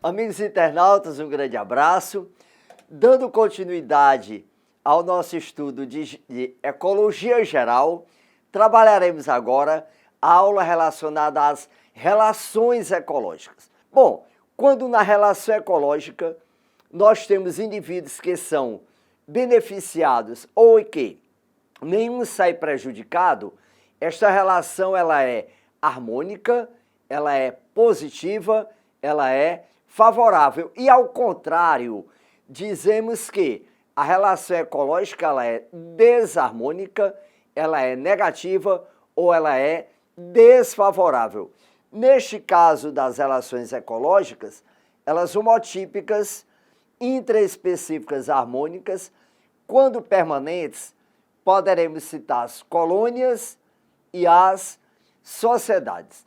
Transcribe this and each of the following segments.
Amigos internautas, um grande abraço. Dando continuidade ao nosso estudo de ecologia geral, trabalharemos agora a aula relacionada às relações ecológicas. Bom, quando na relação ecológica nós temos indivíduos que são beneficiados ou que nenhum sai prejudicado, esta relação ela é harmônica, ela é positiva, ela é favorável. E ao contrário, dizemos que a relação ecológica ela é desarmônica, ela é negativa ou ela é desfavorável. Neste caso das relações ecológicas, elas homotípicas, intraespecíficas harmônicas, quando permanentes, poderemos citar as colônias e as sociedades.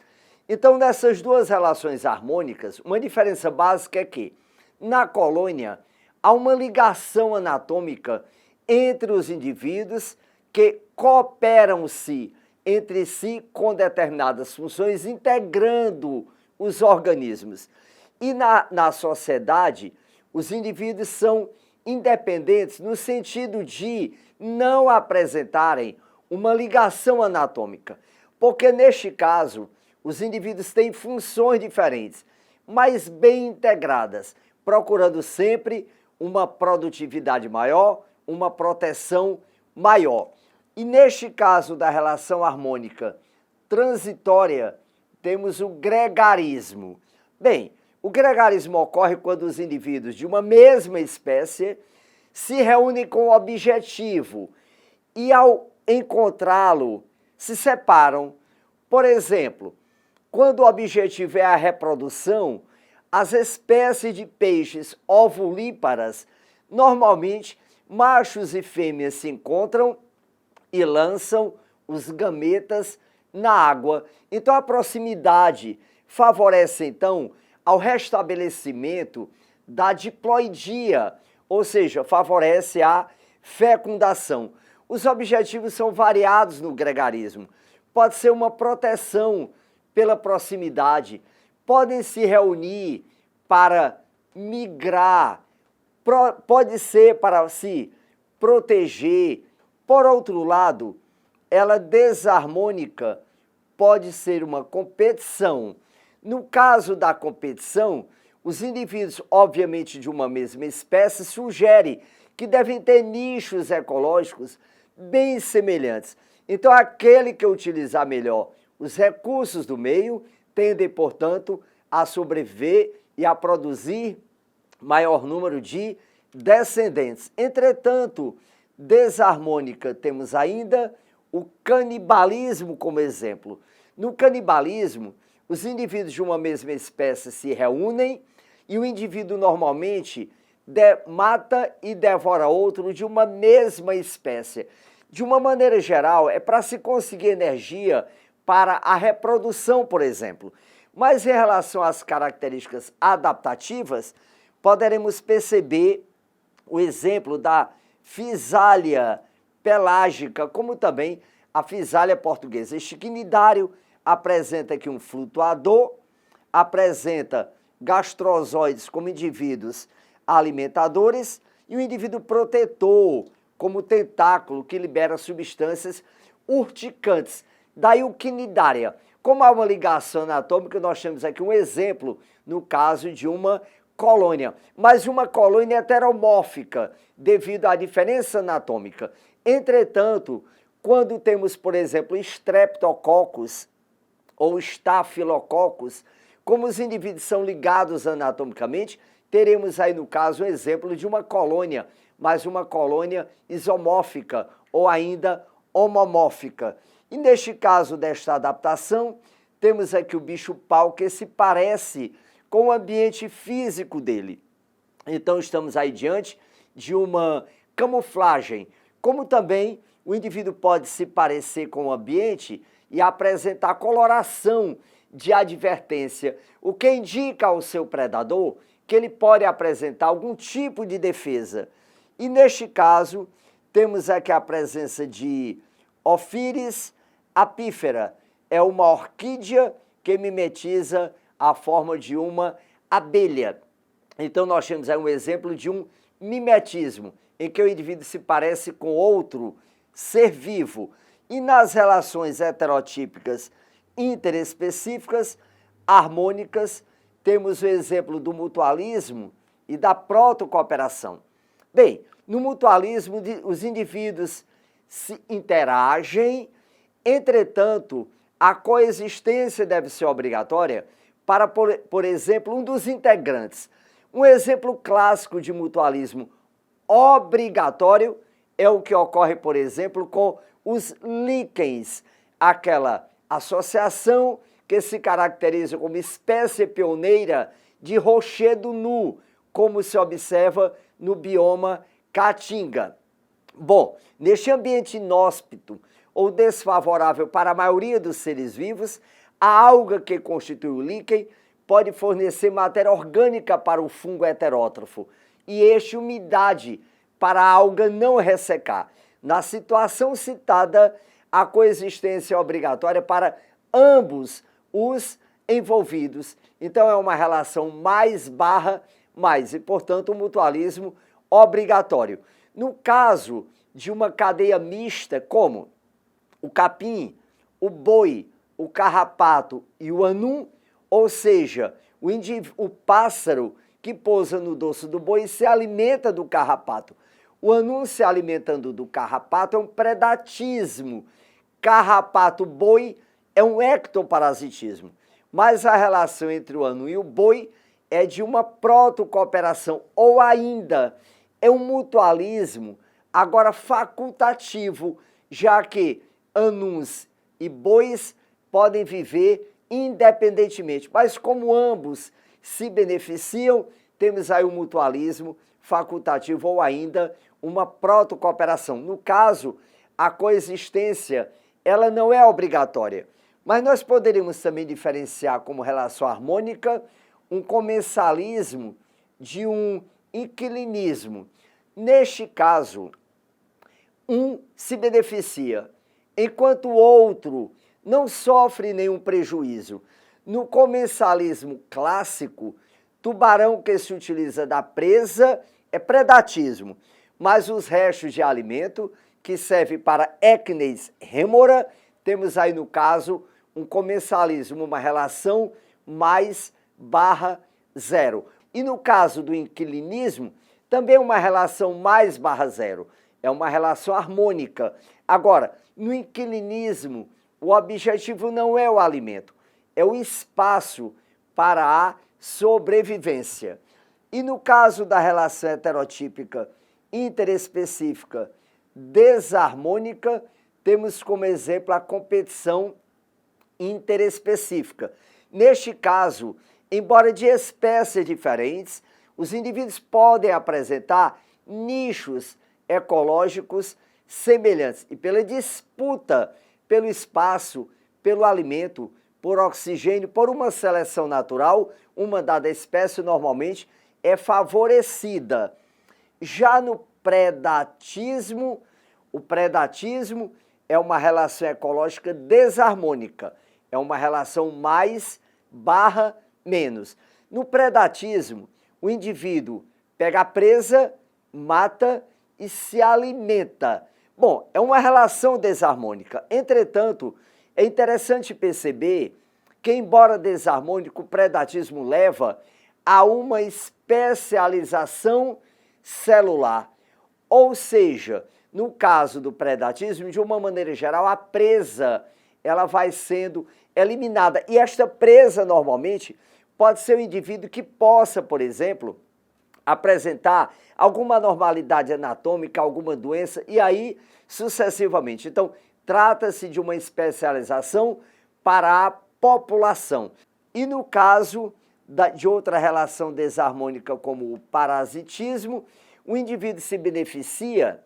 Então, nessas duas relações harmônicas, uma diferença básica é que, na colônia, há uma ligação anatômica entre os indivíduos que cooperam-se entre si com determinadas funções, integrando os organismos. E na sociedade, os indivíduos são independentes no sentido de não apresentarem uma ligação anatômica, porque neste caso, os indivíduos têm funções diferentes, mas bem integradas, procurando sempre uma produtividade maior, uma proteção maior. E neste caso da relação harmônica transitória, temos o gregarismo. Bem, o gregarismo ocorre quando os indivíduos de uma mesma espécie se reúnem com o objetivo e, ao encontrá-lo, se separam. Por exemplo, quando o objetivo é a reprodução, as espécies de peixes ovulíparas, normalmente machos e fêmeas se encontram e lançam os gametas na água. Então a proximidade favorece então ao restabelecimento da diploidia, ou seja, favorece a fecundação. Os objetivos são variados no gregarismo. Pode ser uma proteção pela proximidade, podem se reunir para migrar, pode ser para se proteger. Por outro lado, ela desarmônica pode ser uma competição. No caso da competição, os indivíduos, obviamente de uma mesma espécie, sugerem que devem ter nichos ecológicos bem semelhantes. Então, aquele que utilizar melhor os recursos do meio tende, portanto, a sobreviver e a produzir maior número de descendentes. Entretanto, desarmônica, temos ainda o canibalismo como exemplo. No canibalismo, os indivíduos de uma mesma espécie se reúnem e o indivíduo normalmente mata e devora outro de uma mesma espécie. De uma maneira geral, é para se conseguir energia para a reprodução, por exemplo. Mas em relação às características adaptativas, poderemos perceber o exemplo da Physalia pelágica, como também a Physalia portuguesa. Este quinidário apresenta aqui um flutuador, apresenta gastrozoides como indivíduos alimentadores e o indivíduo protetor como tentáculo que libera substâncias urticantes. Daí o quinidária. Como há uma ligação anatômica, nós temos aqui um exemplo no caso de uma colônia, mas uma colônia heteromórfica devido à diferença anatômica. Entretanto, quando temos, por exemplo, Streptococcus ou Staphylococcus, como os indivíduos são ligados anatomicamente, teremos aí no caso um exemplo de uma colônia, mas uma colônia isomórfica ou ainda homomórfica. E neste caso desta adaptação, temos aqui o bicho-pau que se parece com o ambiente físico dele. Então estamos aí diante de uma camuflagem, como também o indivíduo pode se parecer com o ambiente e apresentar coloração de advertência, o que indica ao seu predador que ele pode apresentar algum tipo de defesa. E neste caso, temos aqui a presença de Ophiris apífera, é uma orquídea que mimetiza a forma de uma abelha. Então nós temos aí um exemplo de um mimetismo, em que o indivíduo se parece com outro ser vivo. E nas relações heterotípicas interespecíficas, harmônicas, temos o exemplo do mutualismo e da protocooperação. Bem, no mutualismo, os indivíduos se interagem, entretanto, a coexistência deve ser obrigatória para, por exemplo, um dos integrantes. Um exemplo clássico de mutualismo obrigatório é o que ocorre, por exemplo, com os líquens, aquela associação que se caracteriza como espécie pioneira de rochedo nu, como se observa no bioma Caatinga. Bom, neste ambiente inóspito ou desfavorável para a maioria dos seres vivos, a alga que constitui o líquen pode fornecer matéria orgânica para o fungo heterótrofo e este umidade para a alga não ressecar. Na situação citada, a coexistência é obrigatória para ambos os envolvidos. Então é uma relação mais barra mais e, portanto, um mutualismo obrigatório. No caso de uma cadeia mista, como o capim, o boi, o carrapato e o anum, ou seja, o pássaro que pousa no dorso do boi se alimenta do carrapato. O anum se alimentando do carrapato é um predatismo. Carrapato-boi é um ectoparasitismo. Mas a relação entre o anum e o boi é de uma protocooperação, ou ainda é um mutualismo, agora facultativo, já que anuns e bois podem viver independentemente, mas como ambos se beneficiam, temos aí o mutualismo facultativo ou ainda uma protocooperação. No caso, a coexistência, ela não é obrigatória, mas nós poderíamos também diferenciar como relação harmônica um comensalismo de um inquilinismo. Neste caso, um se beneficia, enquanto o outro não sofre nenhum prejuízo. No comensalismo clássico, tubarão que se utiliza da presa é predatismo, mas os restos de alimento que serve para Ecnes remora, temos aí no caso um comensalismo, uma relação mais barra zero. E no caso do inquilinismo, também uma relação mais barra zero. É uma relação harmônica. Agora, no inquilinismo, o objetivo não é o alimento, é o espaço para a sobrevivência. E no caso da relação heterotípica interespecífica desarmônica, temos como exemplo a competição interespecífica. Neste caso, embora de espécies diferentes, os indivíduos podem apresentar nichos ecológicos semelhantes e pela disputa pelo espaço, pelo alimento, por oxigênio, por uma seleção natural, uma dada espécie normalmente é favorecida. Já no predatismo, o predatismo é uma relação ecológica desarmônica, é uma relação mais barra menos. No predatismo, o indivíduo pega a presa, mata e se alimenta. Bom, é uma relação desarmônica. Entretanto, é interessante perceber que, embora desarmônico, o predatismo leva a uma especialização celular. Ou seja, no caso do predatismo, de uma maneira geral, a presa ela vai sendo eliminada. E esta presa, normalmente, pode ser um indivíduo que possa, por exemplo, apresentar alguma anormalidade anatômica, alguma doença, e aí sucessivamente. Então, trata-se de uma especialização para a população. E no caso de outra relação desarmônica, como o parasitismo, o indivíduo se beneficia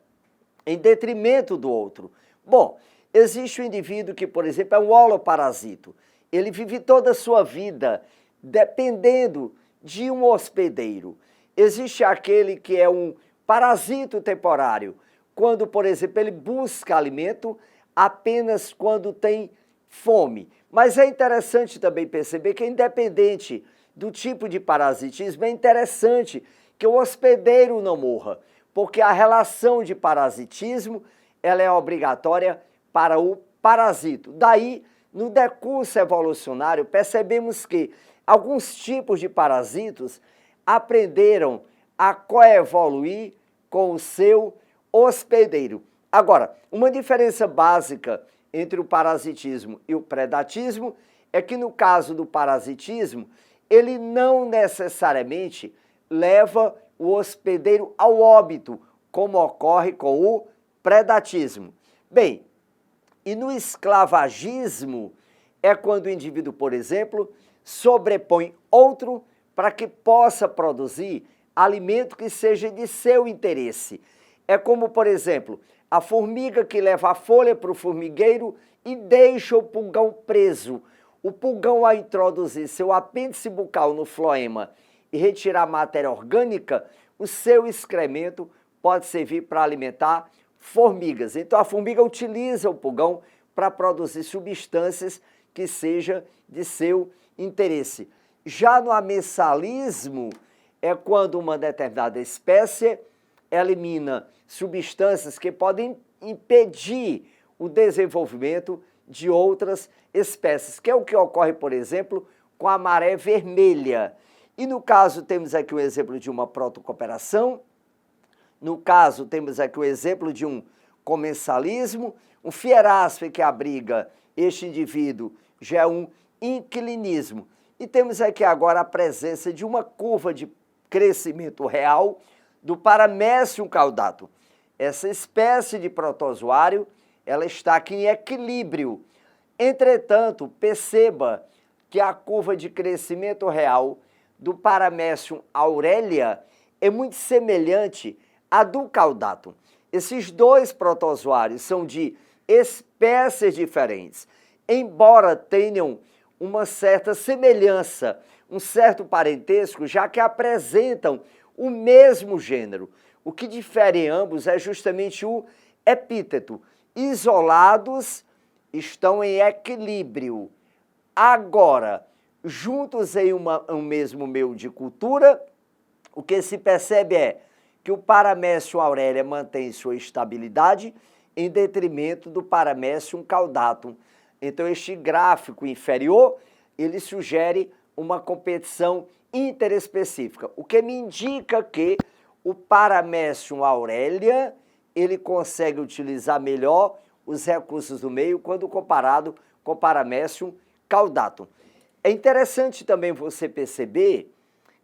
em detrimento do outro. Bom, existe um indivíduo que, por exemplo, é um holoparasito. Ele vive toda a sua vida dependendo de um hospedeiro. Existe aquele que é um parasito temporário, quando, por exemplo, ele busca alimento apenas quando tem fome. Mas é interessante também perceber que, independente do tipo de parasitismo, é interessante que o hospedeiro não morra, porque a relação de parasitismo ela é obrigatória para o parasito. Daí, no decurso evolucionário, percebemos que alguns tipos de parasitos aprenderam a coevoluir com o seu hospedeiro. Agora, uma diferença básica entre o parasitismo e o predatismo é que no caso do parasitismo, ele não necessariamente leva o hospedeiro ao óbito, como ocorre com o predatismo. Bem, e no esclavagismo é quando o indivíduo, por exemplo, sobrepõe outro para que possa produzir alimento que seja de seu interesse. É como, por exemplo, a formiga que leva a folha para o formigueiro e deixa o pulgão preso. O pulgão, ao introduzir seu apêndice bucal no floema e retirar matéria orgânica, o seu excremento pode servir para alimentar formigas. Então a formiga utiliza o pulgão para produzir substâncias que seja de seu interesse. Já no amensalismo é quando uma determinada espécie elimina substâncias que podem impedir o desenvolvimento de outras espécies, que é o que ocorre, por exemplo, com a maré vermelha. E no caso temos aqui o exemplo de uma protocooperação, no caso temos aqui o exemplo de um comensalismo, um fierasfe que abriga este indivíduo já é um inclinismo. E temos aqui agora a presença de uma curva de crescimento real do Paramecium caudatum. Essa espécie de protozoário, ela está aqui em equilíbrio. Entretanto, perceba que a curva de crescimento real do Paramecium aurelia é muito semelhante à do caudatum. Esses dois protozoários são de espécies diferentes, embora tenham uma certa semelhança, um certo parentesco, já que apresentam o mesmo gênero. O que difere em ambos é justamente o epíteto. Isolados, estão em equilíbrio. Agora, juntos em um mesmo meio de cultura, o que se percebe é que o Paramecium aurelia mantém sua estabilidade em detrimento do Paramecium caudatum. Então, este gráfico inferior, ele sugere uma competição interespecífica, o que me indica que o Paramecium aurelia, ele consegue utilizar melhor os recursos do meio quando comparado com o Paramecium caudatum. É interessante também você perceber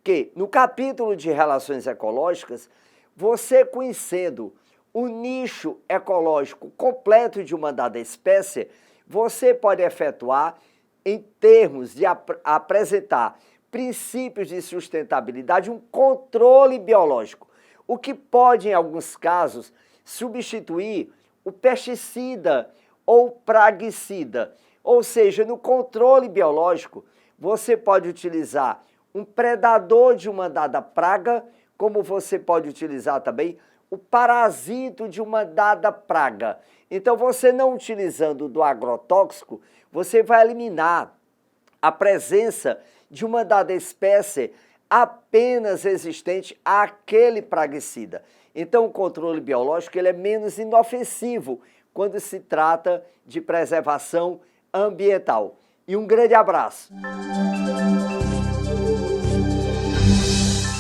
que no capítulo de relações ecológicas, você conhecendo o nicho ecológico completo de uma dada espécie, você pode efetuar em termos de apresentar princípios de sustentabilidade, um controle biológico, o que pode, em alguns casos, substituir o pesticida ou praguicida. Ou seja, no controle biológico, você pode utilizar um predador de uma dada praga, como você pode utilizar também o parasito de uma dada praga. Então, você não utilizando do agrotóxico, você vai eliminar a presença de uma dada espécie apenas resistente àquele praguicida. Então, o controle biológico ele é menos inofensivo quando se trata de preservação ambiental. E um grande abraço!